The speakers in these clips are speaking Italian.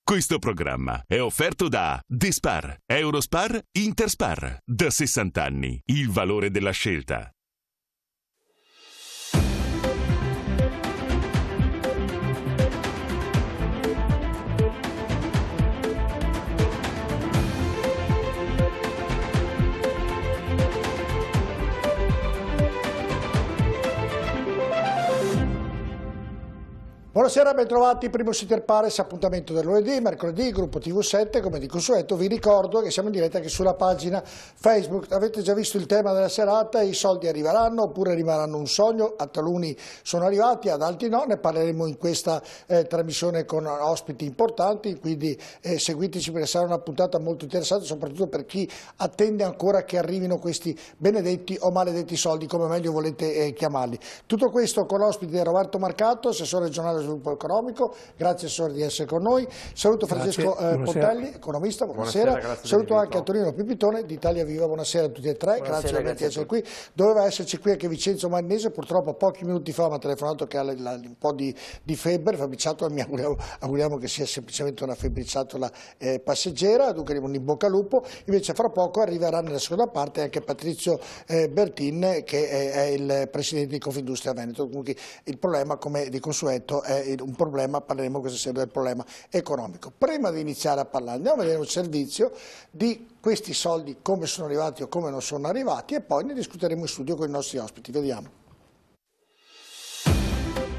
Questo programma è offerto da Despar, Eurospar, Interspar. Da 60 anni, il valore della scelta. Buonasera, bentrovati, primo Sitter Pares, appuntamento del lunedì, mercoledì, gruppo TV7, come di consueto. Vi ricordo che siamo in diretta anche sulla pagina Facebook. Avete già visto il tema della serata, i soldi arriveranno oppure rimarranno un sogno? A taluni sono arrivati, ad altri no, ne parleremo in questa trasmissione con ospiti importanti, quindi seguiteci perché sarà una puntata molto interessante, soprattutto per chi attende ancora che arrivino questi benedetti o maledetti soldi, come meglio volete chiamarli. Tutto questo con ospiti di Roberto Marcato, assessore regionale sviluppo economico, grazie assessore di essere con noi. Saluto Francesco Pontelli, economista, buonasera. Saluto anche Antonino Pipitone di Italia Viva, buonasera a tutti e tre, grazie di essere qui. Doveva esserci qui anche Vincenzo Marinese, purtroppo pochi minuti fa mi ha telefonato che ha un po' di febbre, febbriciatola, mi auguriamo che sia semplicemente una febbriciatola passeggera, dunque un in bocca al lupo. Invece fra poco arriverà nella seconda parte anche Patrizio Bertin, che è il presidente di Confindustria Veneto. Comunque il problema, come di consueto, è un problema, parleremo questa sera del problema economico. Prima di iniziare a parlare andiamo a vedere un servizio di questi soldi, come sono arrivati o come non sono arrivati, e poi ne discuteremo in studio con i nostri ospiti. Vediamo.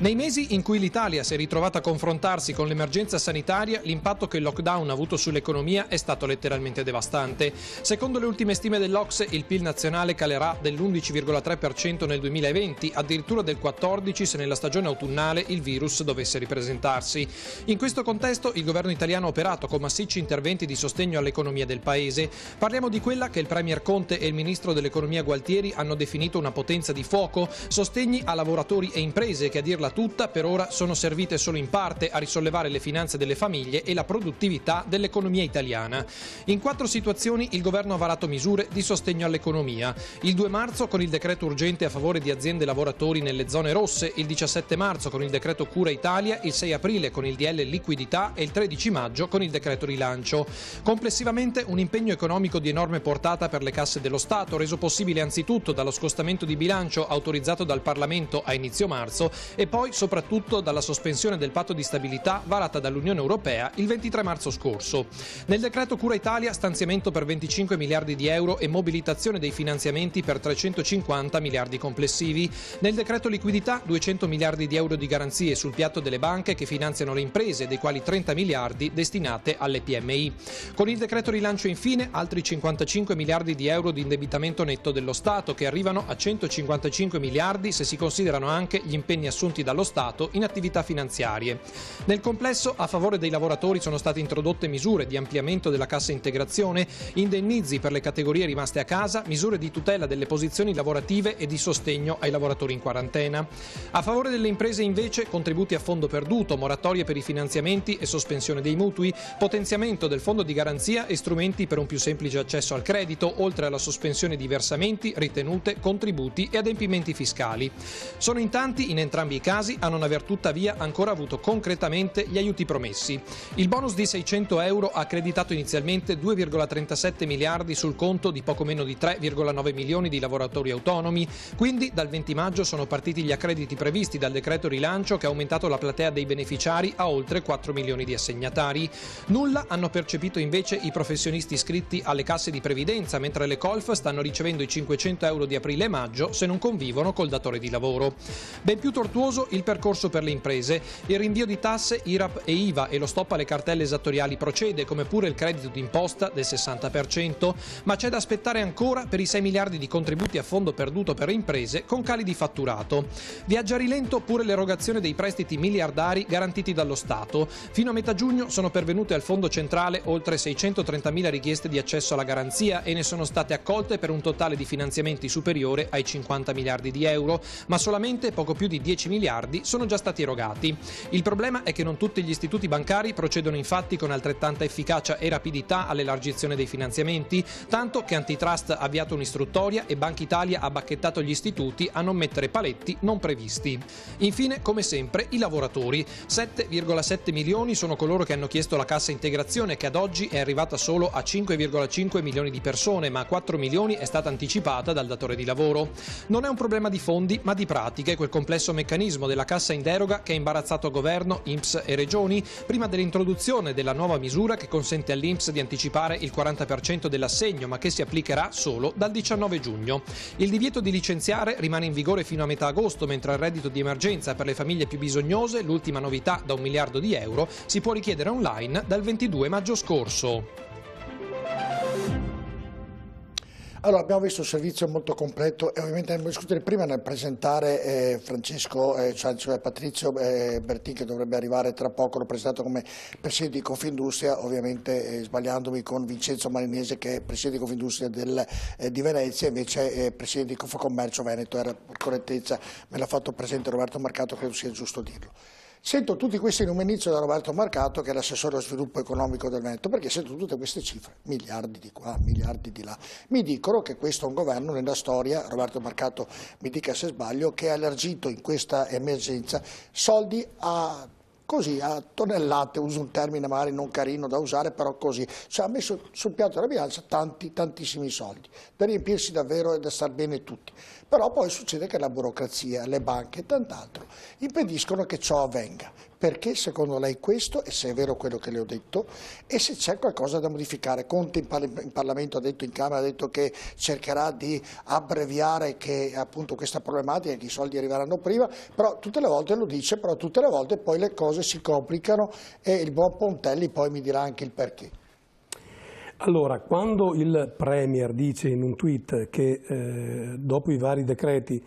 Nei mesi in cui l'Italia si è ritrovata a confrontarsi con l'emergenza sanitaria, l'impatto che il lockdown ha avuto sull'economia è stato letteralmente devastante. Secondo le ultime stime dell'Ocse, il PIL nazionale calerà dell'11,3% nel 2020, addirittura del 14% se nella stagione autunnale il virus dovesse ripresentarsi. In questo contesto il governo italiano ha operato con massicci interventi di sostegno all'economia del paese. Parliamo di quella che il premier Conte e il ministro dell'economia Gualtieri hanno definito una potenza di fuoco, sostegni a lavoratori e imprese che, a dirla tutta, per ora sono servite solo in parte a risollevare le finanze delle famiglie e la produttività dell'economia italiana. In 4 situazioni il governo ha varato misure di sostegno all'economia. Il 2 marzo con il decreto urgente a favore di aziende e lavoratori nelle zone rosse, il 17 marzo con il decreto Cura Italia, il 6 aprile con il DL Liquidità e il 13 maggio con il decreto Rilancio. Complessivamente un impegno economico di enorme portata per le casse dello Stato, reso possibile anzitutto dallo scostamento di bilancio autorizzato dal Parlamento a inizio marzo e poi soprattutto dalla sospensione del patto di stabilità varata dall'Unione Europea il 23 marzo scorso. Nel decreto Cura Italia stanziamento per 25 miliardi di euro e mobilitazione dei finanziamenti per 350 miliardi complessivi. Nel decreto Liquidità 200 miliardi di euro di garanzie sul piatto delle banche che finanziano le imprese, dei quali 30 miliardi destinate alle PMI. Con il decreto Rilancio infine altri 55 miliardi di euro di indebitamento netto dello Stato, che arrivano a 155 miliardi se si considerano anche gli impegni assunti dallo Stato in attività finanziarie. Nel complesso, a favore dei lavoratori sono state introdotte misure di ampliamento della cassa integrazione, indennizi per le categorie rimaste a casa, misure di tutela delle posizioni lavorative e di sostegno ai lavoratori in quarantena. A favore delle imprese invece, contributi a fondo perduto, moratorie per i finanziamenti e sospensione dei mutui, potenziamento del fondo di garanzia e strumenti per un più semplice accesso al credito, oltre alla sospensione di versamenti, ritenute, contributi e adempimenti fiscali. Sono in tanti, in entrambi i casi, a non aver tuttavia ancora avuto concretamente gli aiuti promessi. Il bonus di 600 euro ha accreditato inizialmente 2,37 miliardi sul conto di poco meno di 3,9 milioni di lavoratori autonomi, quindi dal 20 maggio sono partiti gli accrediti previsti dal decreto Rilancio, che ha aumentato la platea dei beneficiari a oltre 4 milioni di assegnatari. Nulla hanno percepito invece i professionisti iscritti alle casse di previdenza, mentre le Colf stanno ricevendo i 500 euro di aprile e maggio se non convivono col datore di lavoro. Ben più tortuoso il percorso per le imprese. Il rinvio di tasse, IRAP e IVA e lo stop alle cartelle esattoriali procede, come pure il credito d'imposta del 60%, ma c'è da aspettare ancora per i 6 miliardi di contributi a fondo perduto per le imprese con cali di fatturato. Viaggia a rilento pure l'erogazione dei prestiti miliardari garantiti dallo Stato. Fino a metà giugno sono pervenute al Fondo Centrale oltre 630.000 richieste di accesso alla garanzia e ne sono state accolte per un totale di finanziamenti superiore ai 50 miliardi di euro, ma solamente poco più di 10 miliardi miliardi sono già stati erogati. Il problema è che non tutti gli istituti bancari procedono infatti con altrettanta efficacia e rapidità all'elargizione dei finanziamenti, tanto che Antitrust ha avviato un'istruttoria e Banca Italia ha bacchettato gli istituti a non mettere paletti non previsti. Infine, come sempre, i lavoratori. 7,7 milioni sono coloro che hanno chiesto la cassa integrazione, che ad oggi è arrivata solo a 5,5 milioni di persone, ma a 4 milioni è stata anticipata dal datore di lavoro. Non è un problema di fondi, ma di pratiche, quel complesso meccanismo della cassa in deroga che ha imbarazzato governo, INPS e regioni prima dell'introduzione della nuova misura che consente all'INPS di anticipare il 40% dell'assegno, ma che si applicherà solo dal 19 giugno. Il divieto di licenziare rimane in vigore fino a metà agosto, mentre il reddito di emergenza per le famiglie più bisognose, l'ultima novità da 1 miliardo di euro, si può richiedere online dal 22 maggio scorso. Allora, abbiamo visto un servizio molto completo e ovviamente abbiamo discutere prima nel presentare Patrizio Bertin, che dovrebbe arrivare tra poco. L'ho presentato come presidente di Confindustria, ovviamente sbagliandomi con Vincenzo Marinese, che è presidente di Confindustria di Venezia, invece è presidente di Confcommercio Veneto. Era per correttezza, me l'ha fatto presente Roberto Marcato, credo sia giusto dirlo. Sento tutti questi numeri, inizio da Roberto Marcato, che è l'assessore allo sviluppo economico del Veneto, perché sento tutte queste cifre, miliardi di qua, miliardi di là. Mi dicono che questo è un governo nella storia, Roberto Marcato mi dica se sbaglio, che ha elargito in questa emergenza soldi a tonnellate, uso un termine magari non carino da usare, però così, cioè ha messo sul piatto della bilancia tantissimi soldi, da riempirsi davvero e da star bene tutti. Però poi succede che la burocrazia, le banche e tant'altro impediscono che ciò avvenga. Perché secondo lei questo, e se è vero quello che le ho detto, e se c'è qualcosa da modificare? Conte in Parlamento ha detto, in Camera ha detto che cercherà di abbreviare che appunto questa problematica, che i soldi arriveranno prima, però tutte le volte lo dice, però tutte le volte poi le cose si complicano e il buon Pontelli poi mi dirà anche il perché. Allora, quando il Premier dice in un tweet che dopo i vari decreti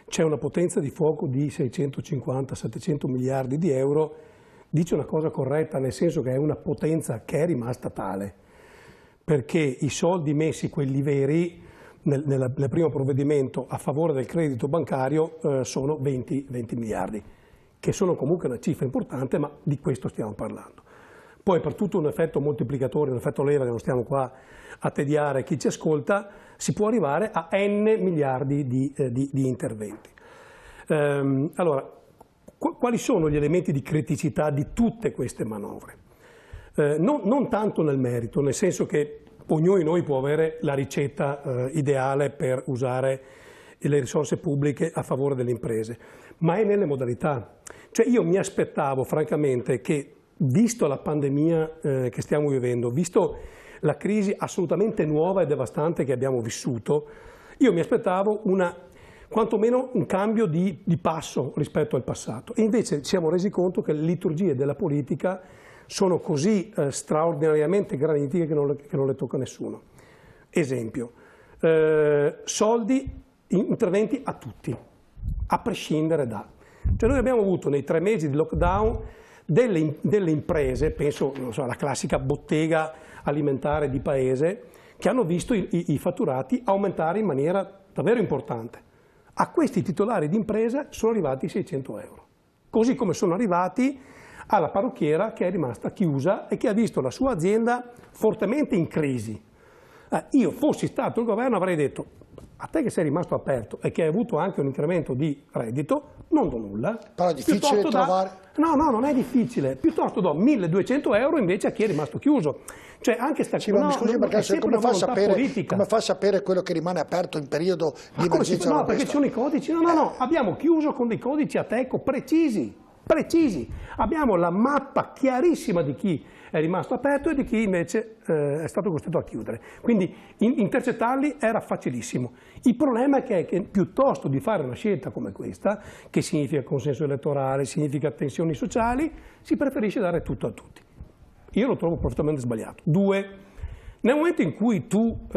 c'è una potenza di fuoco di 650-700 miliardi di euro, dice una cosa corretta, nel senso che è una potenza che è rimasta tale, perché i soldi messi, quelli veri, nel primo provvedimento a favore del credito bancario sono 20 miliardi, che sono comunque una cifra importante, ma di questo stiamo parlando. Poi per tutto un effetto moltiplicatore, un effetto leva che non stiamo qua a tediare chi ci ascolta, si può arrivare a n miliardi di interventi. Allora, quali sono gli elementi di criticità di tutte queste manovre? Non tanto nel merito, nel senso che ognuno di noi può avere la ricetta ideale per usare le risorse pubbliche a favore delle imprese, ma è nelle modalità. Cioè io mi aspettavo francamente che, visto la pandemia che stiamo vivendo, visto la crisi assolutamente nuova e devastante che abbiamo vissuto, io mi aspettavo quantomeno un cambio di passo rispetto al passato. E invece ci siamo resi conto che le liturgie della politica sono così straordinariamente granitiche che non le tocca nessuno. Esempio, soldi, interventi a tutti, a prescindere da. Cioè noi abbiamo avuto nei 3 mesi di lockdown delle imprese, penso alla classica bottega alimentare di paese, che hanno visto i fatturati aumentare in maniera davvero importante. A questi titolari di impresa sono arrivati 600 euro, così come sono arrivati alla parrucchiera che è rimasta chiusa e che ha visto la sua azienda fortemente in crisi. Io fossi stato il governo avrei detto: a te che sei rimasto aperto e che hai avuto anche un incremento di reddito, non do nulla. Però è difficile trovare... No, non è difficile. Piuttosto do 1.200 euro invece a chi è rimasto chiuso. Cioè anche sta... Sì, ma mi scusi, perché come fa a sapere quello che rimane aperto in periodo di emergenza? No, perché ci sono i codici. No, abbiamo chiuso con dei codici Ateco precisi. Abbiamo la mappa chiarissima di chi è rimasto aperto e di chi invece è stato costretto a chiudere. Quindi intercettarli era facilissimo. Il problema è che piuttosto di fare una scelta come questa, che significa consenso elettorale, significa tensioni sociali, si preferisce dare tutto a tutti. Io lo trovo profondamente sbagliato. 2. Nel momento in cui tu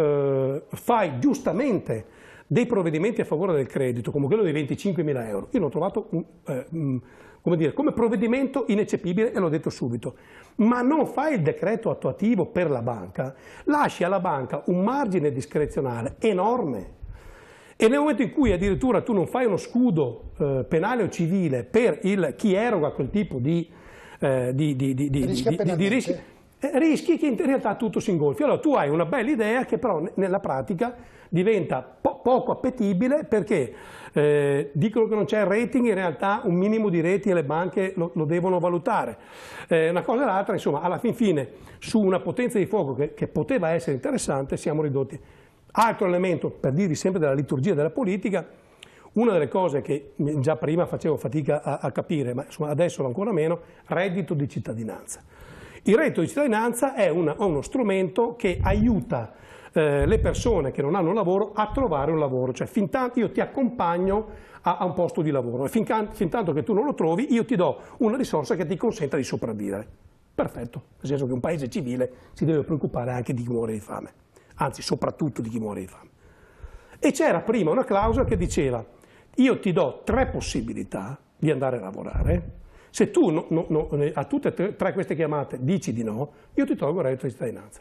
fai giustamente dei provvedimenti a favore del credito, come quello dei 25.000 euro, io l'ho trovato come provvedimento ineccepibile e l'ho detto subito, ma non fai il decreto attuativo per la banca, lasci alla banca un margine discrezionale enorme E nel momento in cui addirittura tu non fai uno scudo penale o civile per chi eroga quel tipo di rischi, rischi che in realtà tutto si ingolfi. Allora tu hai una bella idea che però nella pratica diventa poco appetibile, perché dicono che non c'è il rating, in realtà un minimo di rating le banche lo devono valutare. Una cosa e l'altra, insomma, alla fin fine su una potenza di fuoco che poteva essere interessante siamo ridotti. Altro elemento, per dirvi sempre della liturgia della politica, una delle cose che già prima facevo fatica a capire, ma insomma adesso ancora meno, reddito di cittadinanza. Il reddito di cittadinanza è uno strumento che aiuta le persone che non hanno lavoro a trovare un lavoro, cioè fin tanto io ti accompagno a un posto di lavoro e fin tanto che tu non lo trovi io ti do una risorsa che ti consenta di sopravvivere. Perfetto, nel senso che un paese civile si deve preoccupare anche di chi muore di fame, anzi soprattutto di chi muore di fame. E c'era prima una clausola che diceva: io ti do 3 possibilità di andare a lavorare, se tu a tutte e 3 queste chiamate dici di no, io ti tolgo il reddito di cittadinanza.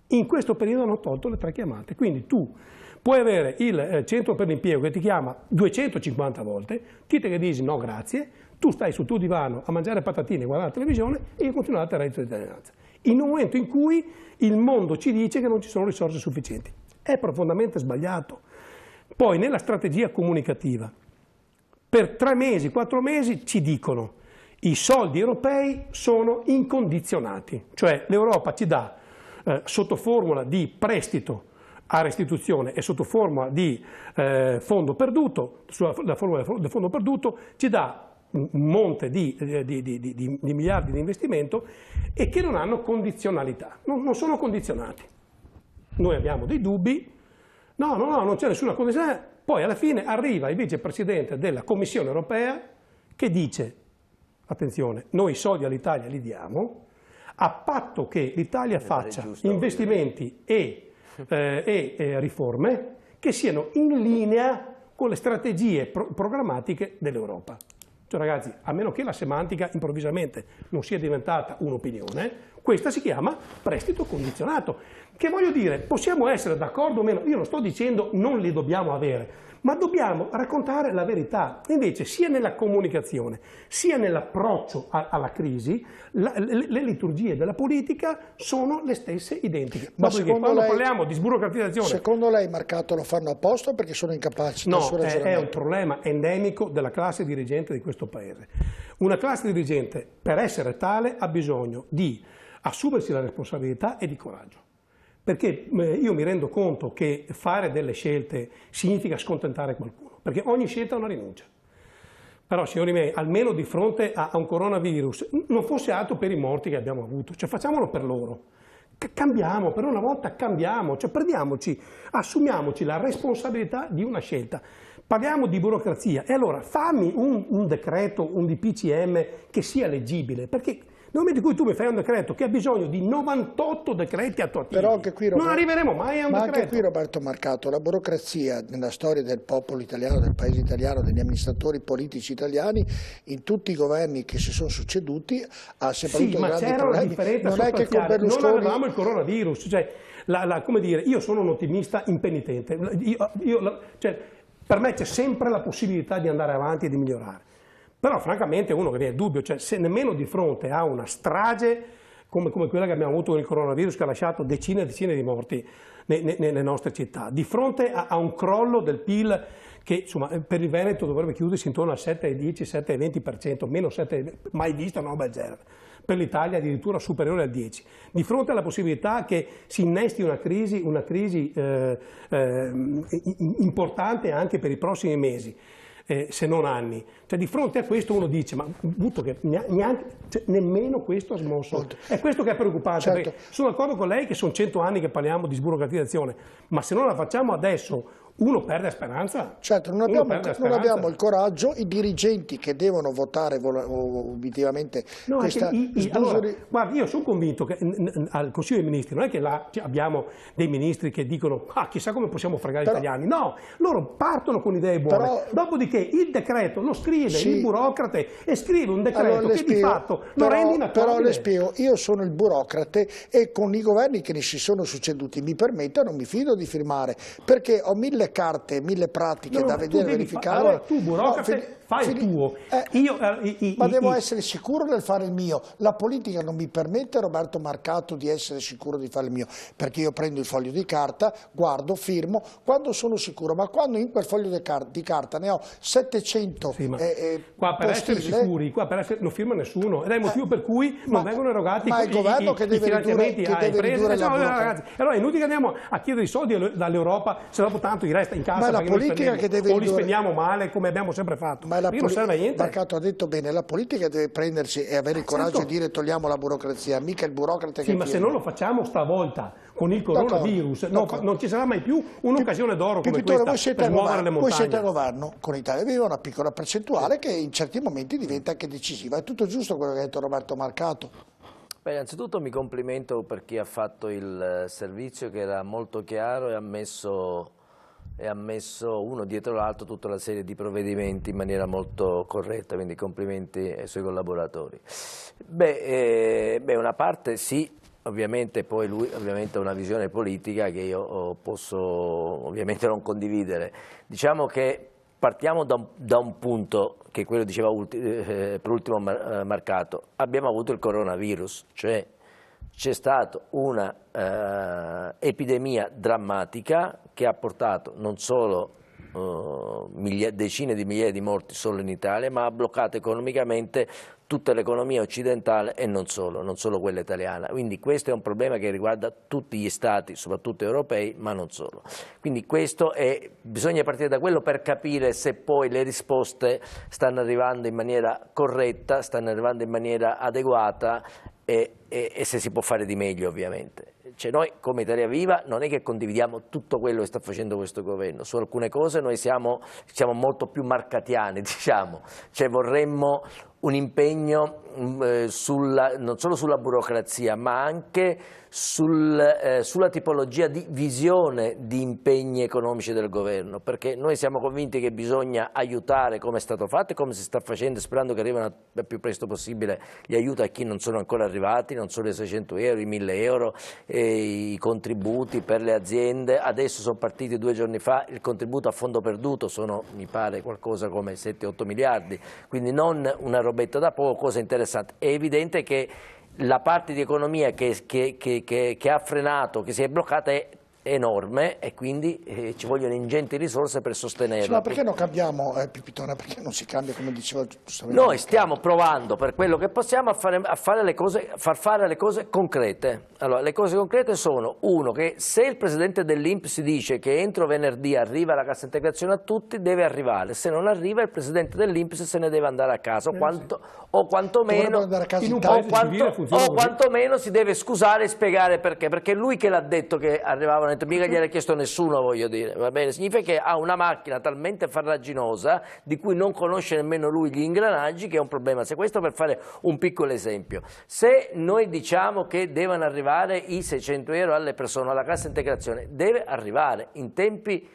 In questo periodo hanno tolto le 3 chiamate, quindi tu puoi avere il centro per l'impiego che ti chiama 250 volte, ti che dici no grazie, tu stai sul tuo divano a mangiare patatine e guardare la televisione e io continuo a dare il reddito di cittadinanza. In un momento in cui il mondo ci dice che non ci sono risorse sufficienti. È profondamente sbagliato. Poi nella strategia comunicativa, per 3 mesi, 4 mesi ci dicono i soldi europei sono incondizionati, cioè l'Europa ci dà sotto formula di prestito a restituzione e sotto forma di fondo perduto, la formula del fondo perduto ci dà un monte di miliardi di investimento e che non hanno condizionalità, non sono condizionati. Noi abbiamo dei dubbi, no, non c'è nessuna condizionalità, poi alla fine arriva il vicepresidente della Commissione europea che dice, attenzione, noi i soldi all'Italia li diamo, a patto che l'Italia faccia investimenti e riforme che siano in linea con le strategie programmatiche dell'Europa. Cioè ragazzi, a meno che la semantica improvvisamente non sia diventata un'opinione, questa si chiama prestito condizionato. Che voglio dire, possiamo essere d'accordo o meno, io non sto dicendo non li dobbiamo avere, ma dobbiamo raccontare la verità. Invece sia nella comunicazione sia nell'approccio alla crisi le liturgie della politica sono le stesse identiche. Ma quando parliamo di sburocratizzazione... Secondo lei, Marcato, lo fanno apposta perché sono incapaci del suo ragionamento? No, è un problema endemico della classe dirigente di questo Paese. Una classe dirigente, per essere tale, ha bisogno di assumersi la responsabilità e di coraggio. Perché io mi rendo conto che fare delle scelte significa scontentare qualcuno, perché ogni scelta è una rinuncia. Però, signori miei, almeno di fronte a un coronavirus, non fosse altro per i morti che abbiamo avuto, cioè facciamolo per loro. Cambiamo, per una volta cambiamo, cioè prendiamoci, assumiamoci la responsabilità di una scelta. Parliamo di burocrazia e allora fammi un decreto, un DPCM che sia leggibile, perché nel momento in cui tu mi fai un decreto che ha bisogno di 98 decreti attuativi, però anche qui, non arriveremo mai a un decreto. Ma anche qui, Roberto Marcato, la burocrazia nella storia del popolo italiano, del paese italiano, degli amministratori politici italiani, in tutti i governi che si sono succeduti, ha sempre avuto grandi problemi. Non è che con Berlusconi... Non avevamo il coronavirus, cioè, come dire, io sono un ottimista impenitente, cioè, per me c'è sempre la possibilità di andare avanti e di migliorare. Però francamente uno che viene dubbio, cioè se nemmeno di fronte a una strage come quella che abbiamo avuto con il coronavirus che ha lasciato decine e decine di morti nelle nostre città, di fronte a un crollo del PIL che insomma, per il Veneto dovrebbe chiudersi intorno al 7,10, 7,20%, meno 7, mai visto una roba del genere. Per l'Italia addirittura superiore al 10%. Di fronte alla possibilità che si innesti una crisi importante anche per i prossimi mesi, se non anni. Cioè, di fronte a questo uno dice, ma butto che nemmeno questo ha smosso. È questo che è preoccupante. Certo. Sono d'accordo con lei che sono 100 anni che parliamo di sburocratizzazione, ma se non la facciamo adesso uno perde speranza. Certo, non abbiamo il coraggio, i dirigenti che devono votare obiettivamente questa... Allora, guarda, io sono convinto che al Consiglio dei Ministri non è che là abbiamo dei ministri che dicono chissà come possiamo fregare gli italiani. No, loro partono con idee buone. Dopodiché il decreto lo scrive il burocrate e scrive un decreto che di fatto lo rende inattendibile. Però le spiego, io sono il burocrate e con i governi che ne si sono succeduti, mi permetta, non mi fido di firmare, perché ho 1000 1000 carte, 1000 pratiche da vedere e verificare. Allora tu burocrate fai il tuo. Ma devo essere sicuro nel fare il mio. La politica non mi permette, Roberto Marcato, di essere sicuro di fare il mio, perché io prendo il foglio di carta, guardo, firmo, quando sono sicuro, ma quando in quel foglio di carta ne ho 700 qua per essere sicuri, qua non firma nessuno, ed è il motivo per cui non vengono erogati ma è il governo che deve finanziamenti alle imprese. Ragazzi, allora è inutile che andiamo a chiedere i soldi dall'Europa se dopo tanto gli resta in casa, ma la politica che deve o li spendiamo male come abbiamo sempre fatto. Ma non serve a niente. Marcato ha detto bene, la politica deve prendersi e avere il coraggio di dire togliamo la burocrazia, mica il burocrate che ma se non lo facciamo stavolta con il coronavirus non ci sarà mai più un'occasione d'oro come questa per muovere le montagne. Voi siete al governo, con Italia Viva una piccola percentuale che in certi momenti diventa anche decisiva. È tutto giusto quello che ha detto Roberto Marcato? Beh, innanzitutto mi complimento per chi ha fatto il servizio, che era molto chiaro e ha messo uno dietro l'altro tutta una serie di provvedimenti in maniera molto corretta, quindi complimenti ai suoi collaboratori. Una parte sì, ovviamente poi lui ha una visione politica che io posso ovviamente non condividere. Diciamo che partiamo da un punto che è quello diceva per ultimo Marcato. Abbiamo avuto il coronavirus, cioè c'è stata una epidemia drammatica che ha portato non solo decine di migliaia di morti solo in Italia, ma ha bloccato economicamente tutta l'economia occidentale e non solo quella italiana. Quindi questo è un problema che riguarda tutti gli stati, soprattutto europei, ma non solo. Quindi bisogna partire da quello per capire se poi le risposte stanno arrivando in maniera corretta, stanno arrivando in maniera adeguata e se si può fare di meglio, ovviamente. Cioè noi come Italia Viva non è che condividiamo tutto quello che sta facendo questo governo, su alcune cose noi siamo molto più marcatiani, diciamo, cioè vorremmo un impegno non solo sulla burocrazia ma anche sulla tipologia di visione di impegni economici del governo, perché noi siamo convinti che bisogna aiutare come è stato fatto e come si sta facendo, sperando che arrivino il più presto possibile gli aiuti a chi non sono ancora arrivati, non solo i 600 euro, i 1000 euro, i contributi per le aziende. Adesso sono partiti 2 giorni fa, il contributo a fondo perduto sono, mi pare, qualcosa come 7-8 miliardi, quindi non una robetta da poco, cosa interessante. È evidente che la parte di economia che ha frenato, che si è bloccata è enorme e quindi ci vogliono ingenti risorse per sostenerla. Ma perché non cambiamo, Pipitone, perché non si cambia come diceva giustamente? Noi stiamo provando per quello che possiamo a far fare le cose concrete. Allora, le cose concrete sono, uno, che se il presidente dell'INPS dice che entro venerdì arriva la cassa integrazione a tutti, deve arrivare. Se non arriva il presidente dell'INPS se ne deve andare a casa o quantomeno si deve scusare e spiegare perché. Perché è lui che l'ha detto che arrivavano, mica gliel'ha chiesto nessuno, voglio dire, va bene? Significa che ha una macchina talmente farraginosa di cui non conosce nemmeno lui gli ingranaggi, che è un problema. Se questo per fare un piccolo esempio, se noi diciamo che devono arrivare i 600 euro alle persone, alla cassa integrazione, deve arrivare in tempi,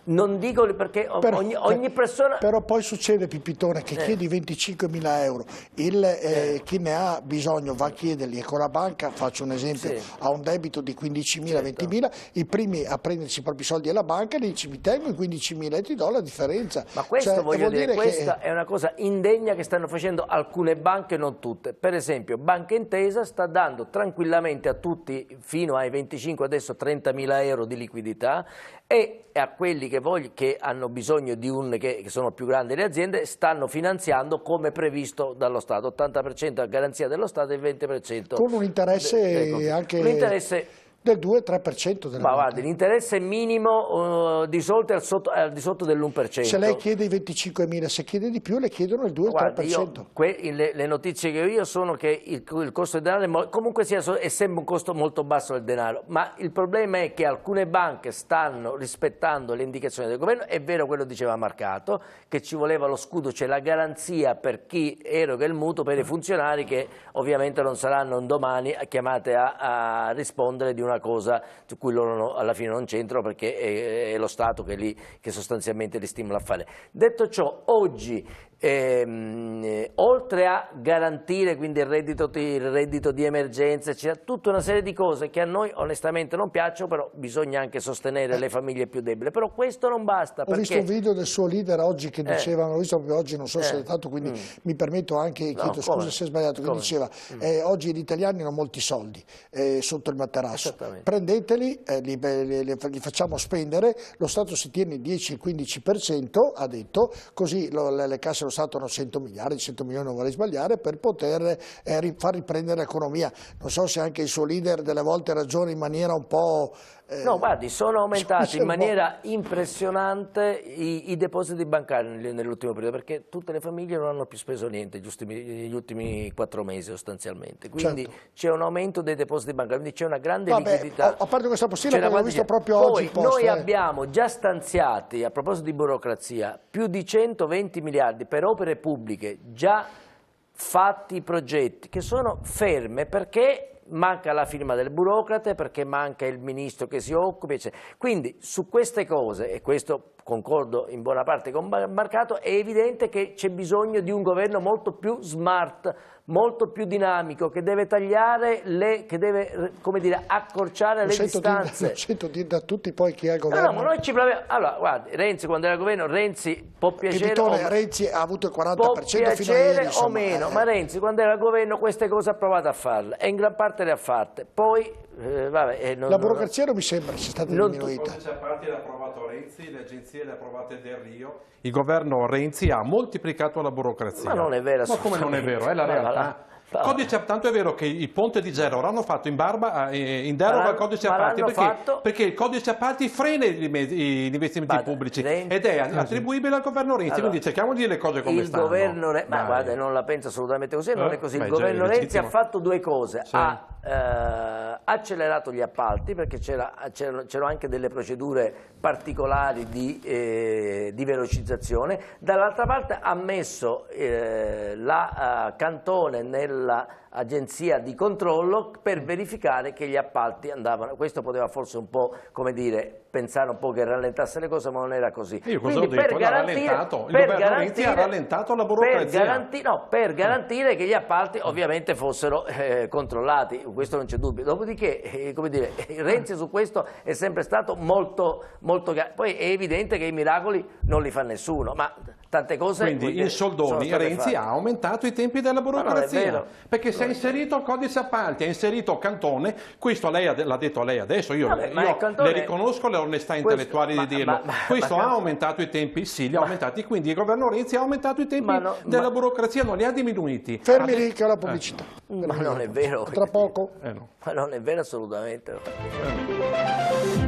non dico perché ogni persona... Però poi succede, Pipitone, che chiedi 25.000 euro, chi ne ha bisogno va a chiederli e con la banca, faccio un esempio, ha un debito di 15.000, 20.000, i primi a prendersi i propri soldi alla banca gli dici mi tengo i 15.000 e ti do la differenza. Ma questo voglio dire, questa è una cosa indegna che stanno facendo alcune banche, non tutte. Per esempio Banca Intesa sta dando tranquillamente a tutti fino ai 25, adesso 30.000 euro di liquidità, e a quelli che hanno bisogno che sono più grandi le aziende, stanno finanziando come previsto dallo Stato, 80% a garanzia dello Stato e 20% con un interesse anche del 2-3% della guarda, l'interesse minimo di solito è al di sotto dell'1%. Se lei chiede i 25.000, se chiede di più le chiedono il 2-3%. Le notizie che ho io sono che il costo del denaro comunque è sempre un costo molto basso del denaro, ma il problema è che alcune banche stanno rispettando le indicazioni del governo. È vero quello diceva Marcato, che ci voleva lo scudo, cioè la garanzia per chi eroga il mutuo, per i funzionari che ovviamente non saranno un domani chiamate a rispondere di una una cosa su cui loro alla fine non c'entrano, perché è lo Stato che sostanzialmente li stimola a fare. Detto ciò, oggi oltre a garantire quindi il reddito di emergenza, c'è tutta una serie di cose che a noi onestamente non piacciono, però bisogna anche sostenere le famiglie più deboli, però questo non basta. Ho visto un video del suo leader oggi che diceva, l'ho visto proprio oggi, non so se è tanto, quindi mi permetto anche, chiedo scusa se è sbagliato, che diceva oggi gli italiani hanno molti soldi sotto il materasso, prendeteli, li facciamo spendere, lo Stato si tiene il 10-15%, ha detto, così le casse dello Stato hanno 100 miliardi, 100 milioni non vorrei sbagliare, per poter far riprendere l'economia. Non so se anche il suo leader delle volte ragiona in maniera un po'... No, guardi, sono aumentati in maniera impressionante i depositi bancari nell'ultimo periodo, perché tutte le famiglie non hanno più speso niente negli ultimi 4 mesi sostanzialmente, quindi c'è un aumento dei depositi bancari, quindi c'è una grande liquidità. A parte questa possibilità, l'ho visto proprio oggi. Noi abbiamo già stanziati, a proposito di burocrazia, più di 120 miliardi per opere pubbliche, già fatti progetti che sono ferme perché manca la firma del burocrate, perché manca il ministro che si occupi, eccetera. Quindi su queste cose, e questo concordo in buona parte con Marcato, è evidente che c'è bisogno di un governo molto più smart, molto più dinamico, che deve tagliare che deve, come dire, accorciare le distanze. Lo sento dire da tutti poi chi è al governo. No, ma noi ci proviamo. Allora, guardi, Renzi quando era al governo, Renzi può piacere Renzi ha avuto il 40% può fino a piacere ieri, o meno, ma Renzi quando era al governo queste cose ha provato a farle e in gran parte le ha fatte. Poi la burocrazia non mi sembra sia stata diminuita. Il codice appalti l'ha approvato Renzi, le agenzie le ha approvate Del Rio. Il governo Renzi ha moltiplicato la burocrazia. Ma non è vero. Ma come non è vero? È la realtà. Codice, tanto è vero che il ponte di Gela hanno fatto in deroga al codice appalti perché il codice appalti frena gli investimenti pubblici ed è attribuibile al governo Renzi, quindi cerchiamo di dire le cose come stanno. Ma guarda, non la penso assolutamente così, non è così. Il governo Renzi ha fatto due cose, ha accelerato gli appalti perché c'erano anche delle procedure particolari di velocizzazione, dall'altra parte ha messo la Cantone nell'agenzia di controllo per verificare che gli appalti andavano. Questo poteva forse un po', come dire, pensare un po' che rallentasse le cose, ma non era così. Io cosa ho detto? Il governo Renzi ha rallentato la burocrazia. Per garantire che gli appalti ovviamente fossero controllati, questo non c'è dubbio. Dopodiché, come dire, Renzi su questo è sempre stato molto poi è evidente che i miracoli non li fa nessuno, ma tante cose... Quindi in soldoni Renzi ha aumentato i tempi della burocrazia, perché se ha inserito il codice appalti, ha inserito Cantone, questo l'ha detto a lei adesso, io le riconosco le onestà intellettuali di dirlo, questo ha aumentato i tempi, sì, li ha aumentati, quindi il governo Renzi ha aumentato i tempi della burocrazia, non li ha diminuiti. Fermi lì che è la pubblicità. Ma non è vero. Tra poco. Ma non è vero assolutamente.